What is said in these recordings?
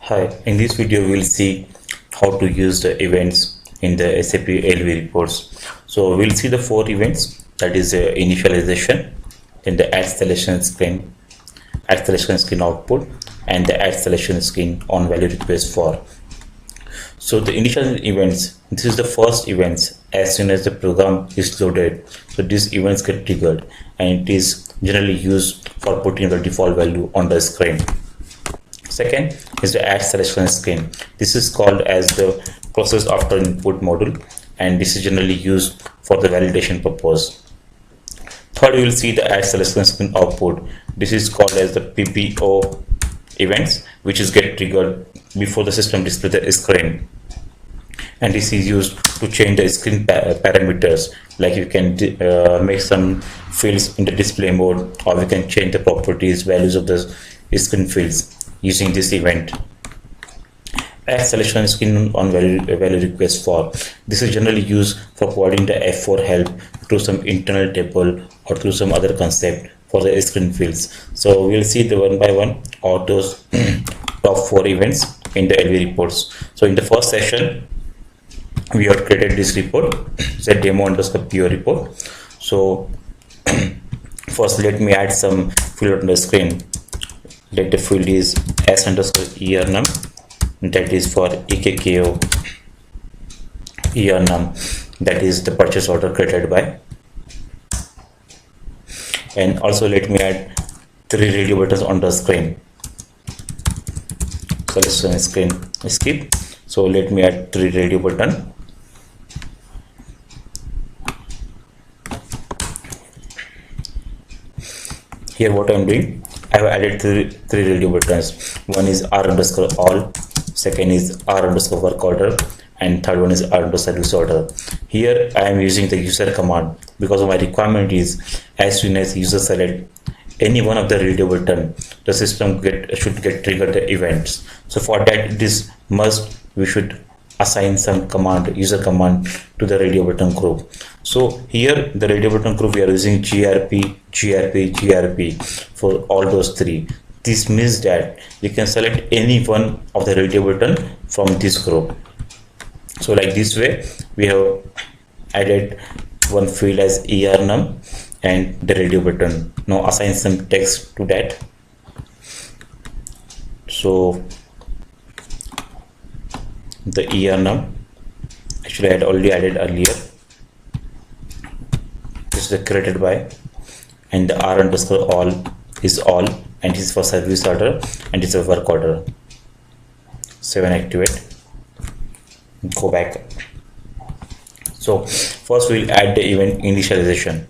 Hi, in this video we'll see how to use the events in the SAP ALV reports. So we'll see the four events, that is initialization, then the add selection screen output, and the add selection screen on value request for. So the initial events, this is the first events as soon as the program is loaded. So these events get triggered and it is generally used for putting the default value on the screen. Second is the add selection screen. This is called as the process after input module, and this is generally used for the validation purpose. Third, you will see the add selection screen output. This is called as the PPO events, which is get triggered before the system displays the screen, and this is used to change the screen parameters, like you can make some fields in the display mode, or we can change the properties values of the screen fields using this event. Add selection screen on value request for. This is generally used for providing the F4 help through some internal table or through some other concept for the screen fields. So we'll see the one by one all those top four events in the ALV reports. So in the first session, we have created this report, it's a demo_PO report. So first let me add some field on the screen. Let the field is s_ernum, that is for EKKO ernum, that is the purchase order created by. And also let me add 3 radio buttons on the screen. Selection screen skip. So let me add 3 radio button. Here what I am doing, I have added three radio buttons. One is R_all, second is R_work order, and third one is R_service order. Here I am using the user command because my requirement is as soon as user select any one of the radio button, the system should get triggered the events. So for that it is must we should assign some command, user command, to the radio button group. So here the radio button group we are using GRP for all those three. This means that we can select any one of the radio button from this group. So like this way we have added one field as ernum and the radio button. Now assign some text to that. So the ernum, actually I had already added earlier, this is created by, and the R_all is all, and this is for service order and this is a work order. 7 activate, go back. So first we'll add the event initialization.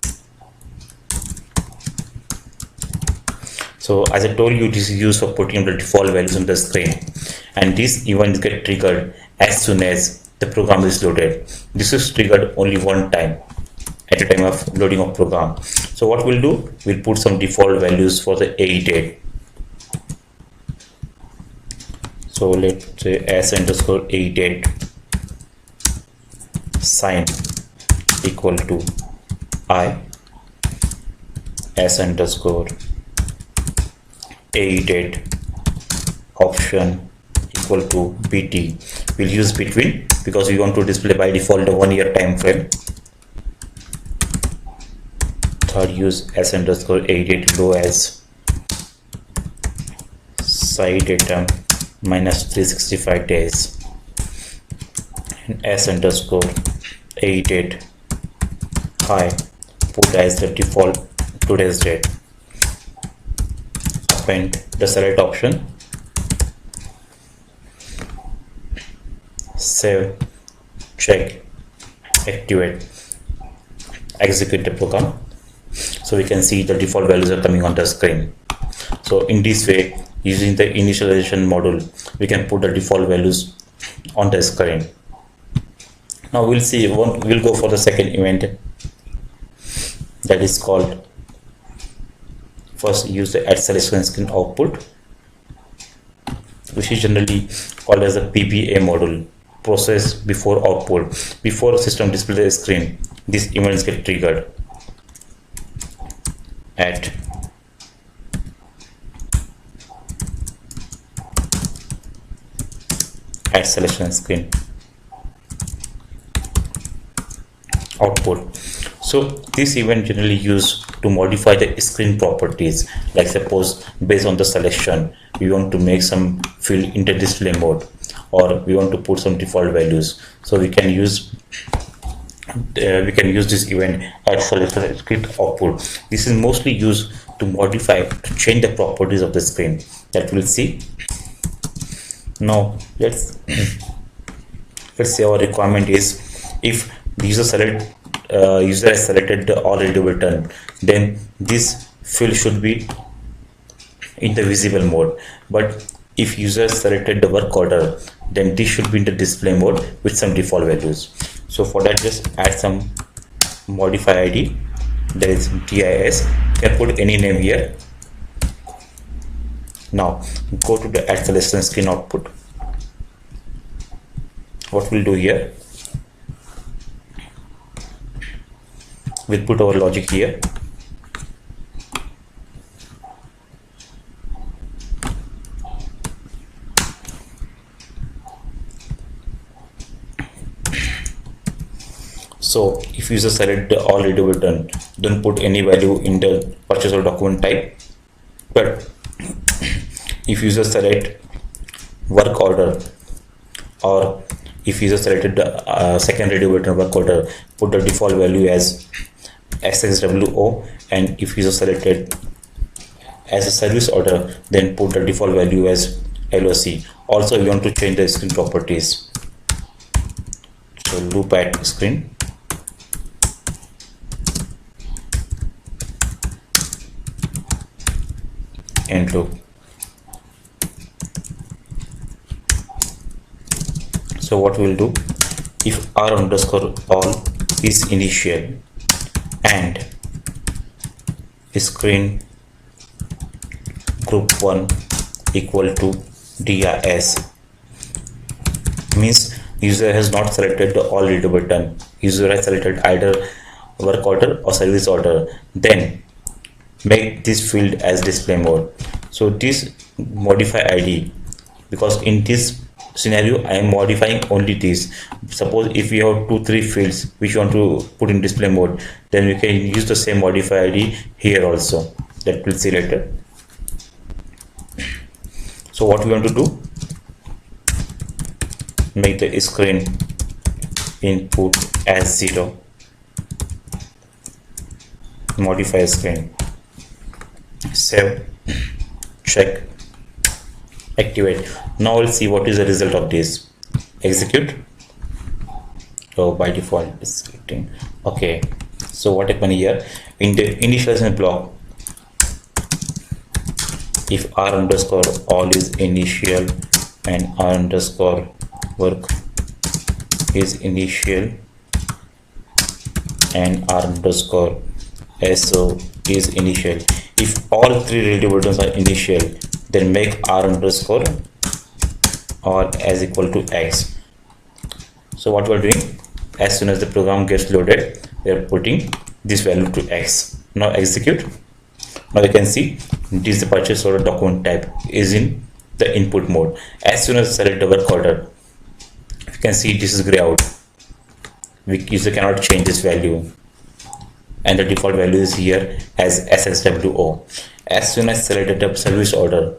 So as I told you, this is used for putting the default values on the screen, and these events get triggered as soon as the program is loaded. This is triggered only one time at the time of loading of program. So what we'll do, we'll put some default values for the A date. So let's say s_A date sign equal to I, s_A date option equal to BT. We'll use between because we want to display by default the 1 year time frame. Third, use s_A date low as site data minus 365 days, and s_A date high put as the default today's date. Append the select option, save, check, activate, execute the program. So we can see the default values are coming on the screen. So in this way, using the initialization module, we can put the default values on the screen. Now we'll see, we'll go for the second event, that is called, first use the add selection screen output, which is generally called as a PBA module, process before output. Before the system displays the screen, these events get triggered. At add selection screen output. So this event generally used to modify the screen properties. Like suppose based on the selection we want to make some field in the display mode, or we want to put some default values. So we can use this event add selection screen output. This is mostly used to modify, to change the properties of the screen that we'll see. Now let's say our requirement is, if the user has selected the all ready button, then this field should be in the visible mode. But if user selected the work order, then this should be in the display mode with some default values. So for that, just add some modify ID, that is DIS. You can put any name here. Now go to the add selection screen output. What we'll do here, we'll put our logic here. So if user select the all ready button, don't put any value in the purchase or document type. But if user select work order, or if user selected the second ready button work order, put the default value as SXWO, and if user selected as a service order, then put the default value as LOC. Also we want to change the screen properties. So loop at screen, end loop. So what we will do, if r underscore all is initial and screen group 1 equal to DIS, means user has not selected the all ready button, user has selected either work order or service order, then make this field as display mode. So this modify ID, because in this scenario I am modifying only this. Suppose if we have 2-3 fields which you want to put in display mode, then we can use the same modify ID here also, that we'll see later. So what we want to do, make the screen input as 0, modify screen, save, check, activate. Now we'll see what is the result of this. Execute. So by default it's scripting. Okay, so what happened here, in the initialization block, if r underscore all is initial and r underscore work is initial and r underscore so is initial, if all 3 ready buttons are initial, then make r underscore or as equal to x. So what we are doing, as soon as the program gets loaded, we are putting this value to x. Now execute. Now you can see this purchase order document type is in the input mode. As soon as select the work order, you can see this is gray out. User cannot change this value, and the default value is here as SXWO. As soon as select the service order,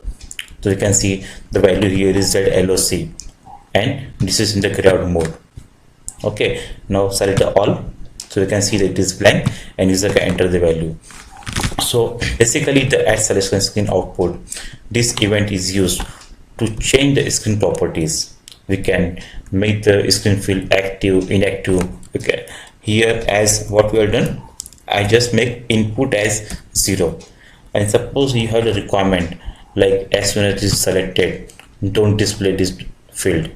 so you can see the value here is LOC, and this is in the gray out mode. Okay, now select all, so you can see that it is blank and user can enter the value. So basically the add selection screen output, this event is used to change the screen properties. We can make the screen field active, inactive. Okay, here as what we are done, I just make input as 0, and suppose you have a requirement like as soon as it is selected, don't display this field.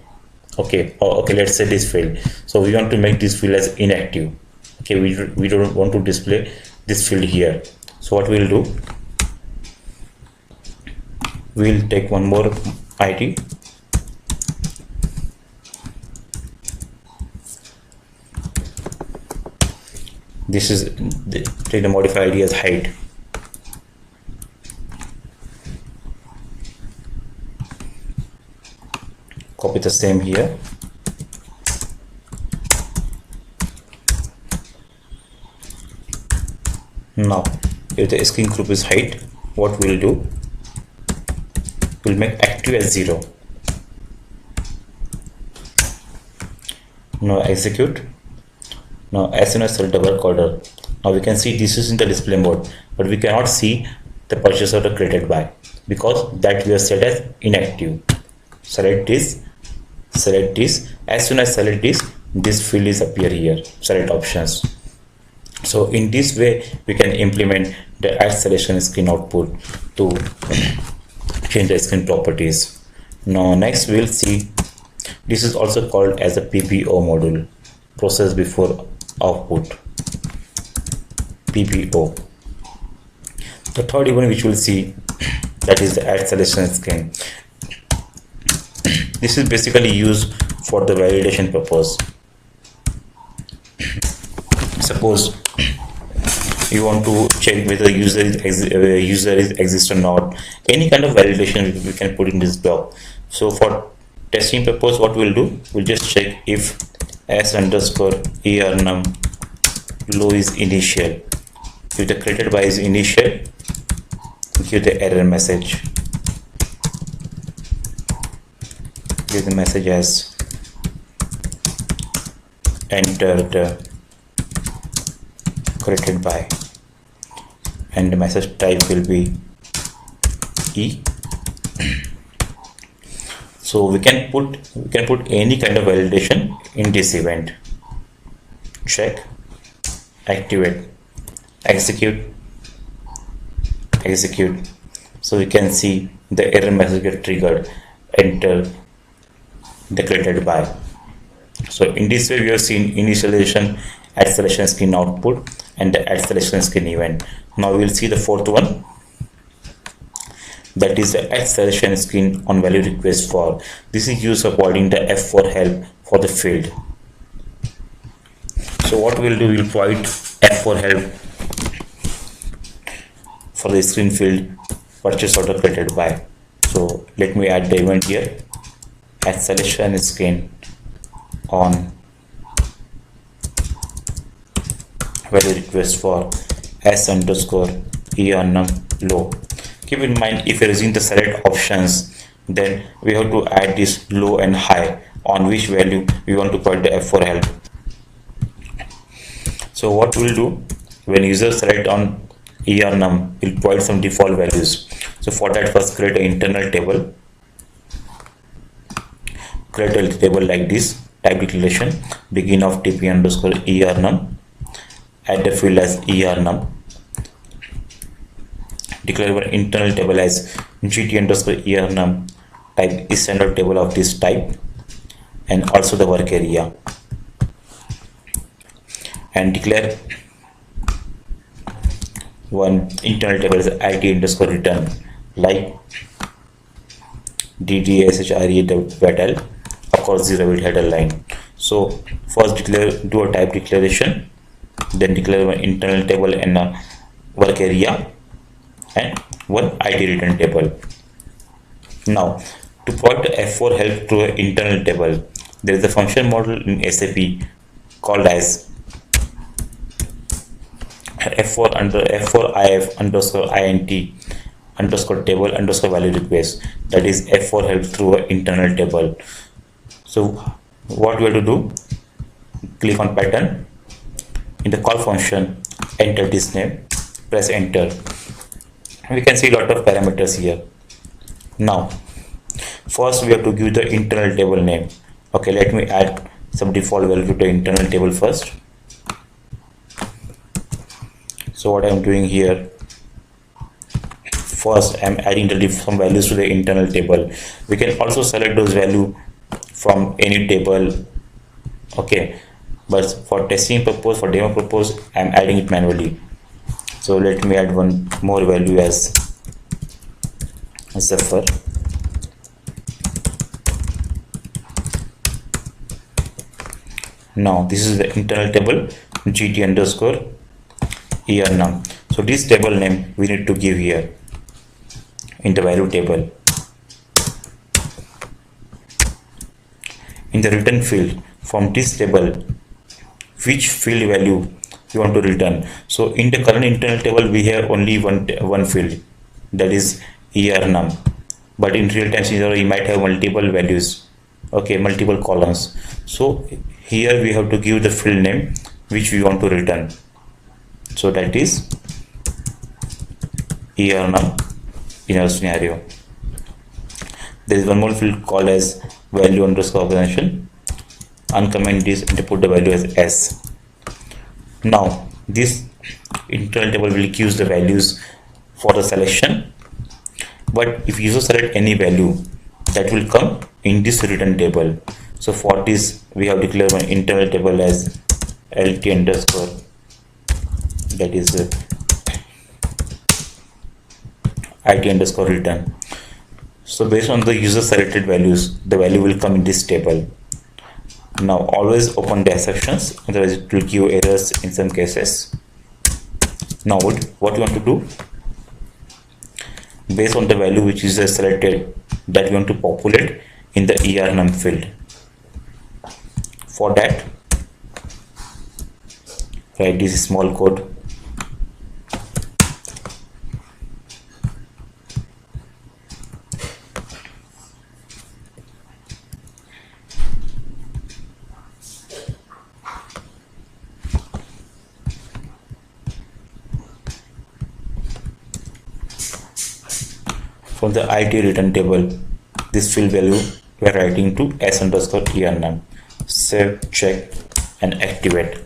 Okay, okay, let's say this field, so we want to make this field as inactive. Okay, we don't want to display this field here. So what we'll do, we'll take one more ID, this is take the modify ID as height. copy the same here. Now if the screen group is height, what we'll do, we'll make active as 0. Now execute. Now as soon as select the work order, now we can see this is in the display mode, but we cannot see the purchase order created by, because that we are set as inactive. Select this, select this. As soon as select this field is appear here, select options. So in this way we can implement the add selection screen output to change the screen properties. Now next we'll see, this is also called as a PBO module, process before output, PBO. The third event which we'll see, that is the add selection screen. This is basically used for the validation purpose. Suppose you want to check whether user is exist or not, any kind of validation we can put in this block. So for testing purpose, what we'll do, we'll just check if s_er_num low is initial. If the created by is initial, give the error message. Give the message as entered created by, and the message type will be E. So we can put any kind of validation in this event. Check, activate, execute. So we can see the error message get triggered, enter the created by. So in this way we have seen initialization, add selection screen output, and the add selection screen event. Now we will see the fourth one, that is the add selection screen on value request for. This is used for providing the F4 help for the field. So what we'll do, we'll provide F4 help for the screen field purchase order created by. So let me add the event here, add selection screen on value request for s_er_num low. Keep in mind, if you're using the select options, then we have to add this low and high on which value we want to put the F4 help. So what we'll do, when user select on enum, we'll provide some default values. So for that, first create an internal table. Create a table like this, type declaration, begin of tp_enum, add the field as enum. Declare our internal table as gt_enum, type is standard table of this type, and also the work area, and declare one internal table as it_return, like ddshre.battle, of course 0 with header line. So first do a type declaration, then declare one internal table and a work area, and one ID return table. Now to provide the F4 help to an internal table, there is a function model in SAP called as F4if_int_table_value request, that is F4 help through an internal table. So what we have to do, click on pattern, in the call function enter this name, press enter. We can see a lot of parameters here. Now first we have to give the internal table name. Okay, let me add some default value to the internal table first. So what I am doing here, first I am adding some values to the internal table. We can also select those values from any table, okay, but for testing purpose, for demo purpose, I am adding it manually. So let me add one more value as Zephyr. Now this is the internal table gt_enum. So this table name we need to give here in the value table. in the return field from this table which field value you want to return. So in the current internal table we have only one field, that is num, but in real time scenario you might have multiple values, okay, multiple columns. So here we have to give the field name which we want to return, so that is num in our scenario. There is one more field called as value underscore organization. Uncomment this and put the value as S. Now this internal table will give the values for the selection, but if you select any value, that will come in this return table. So for this we have declared one internal table as lt underscore, that is it underscore return. So based on the user selected values, the value will come in this table. Now always open the exceptions, otherwise it will give errors in some cases. Now what you want to do, based on the value which is selected, that you want to populate in the num field. For that, write this small code. From the IT return table, this field value we are writing to s underscore num. Save, check, and activate.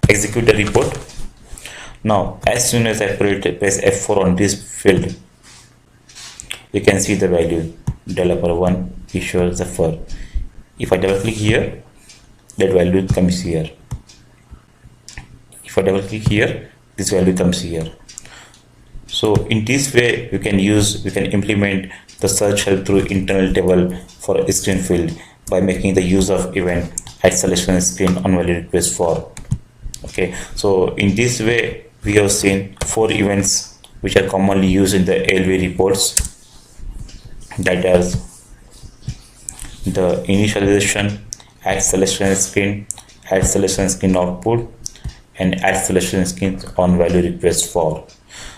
Execute the report. Now, as soon as I press F4 on this field, you can see the value developer 1 issuer Zephyr. If I double click here, that value comes here. If I double click here, this value comes here. So in this way we can implement the search help through internal table for a screen field by making the use of event at selection screen on value request for. Okay, so in this way we have seen 4 events which are commonly used in the ALV reports, that is the initialization, at selection screen, at selection screen output, and at selection screen on value request for.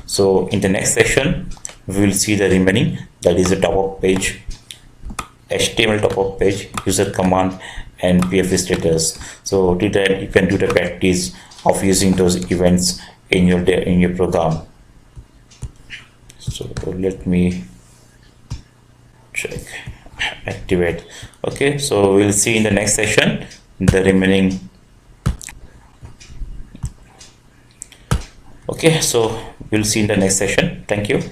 So in the next section we will see the remaining, that is the top of page, HTML top of page, user command, and PFA status. So to that you can do the practice of using those events in your program. So let me check, activate. Okay, so we'll see in the next session the remaining. Okay, so we'll see in the next session. Thank you.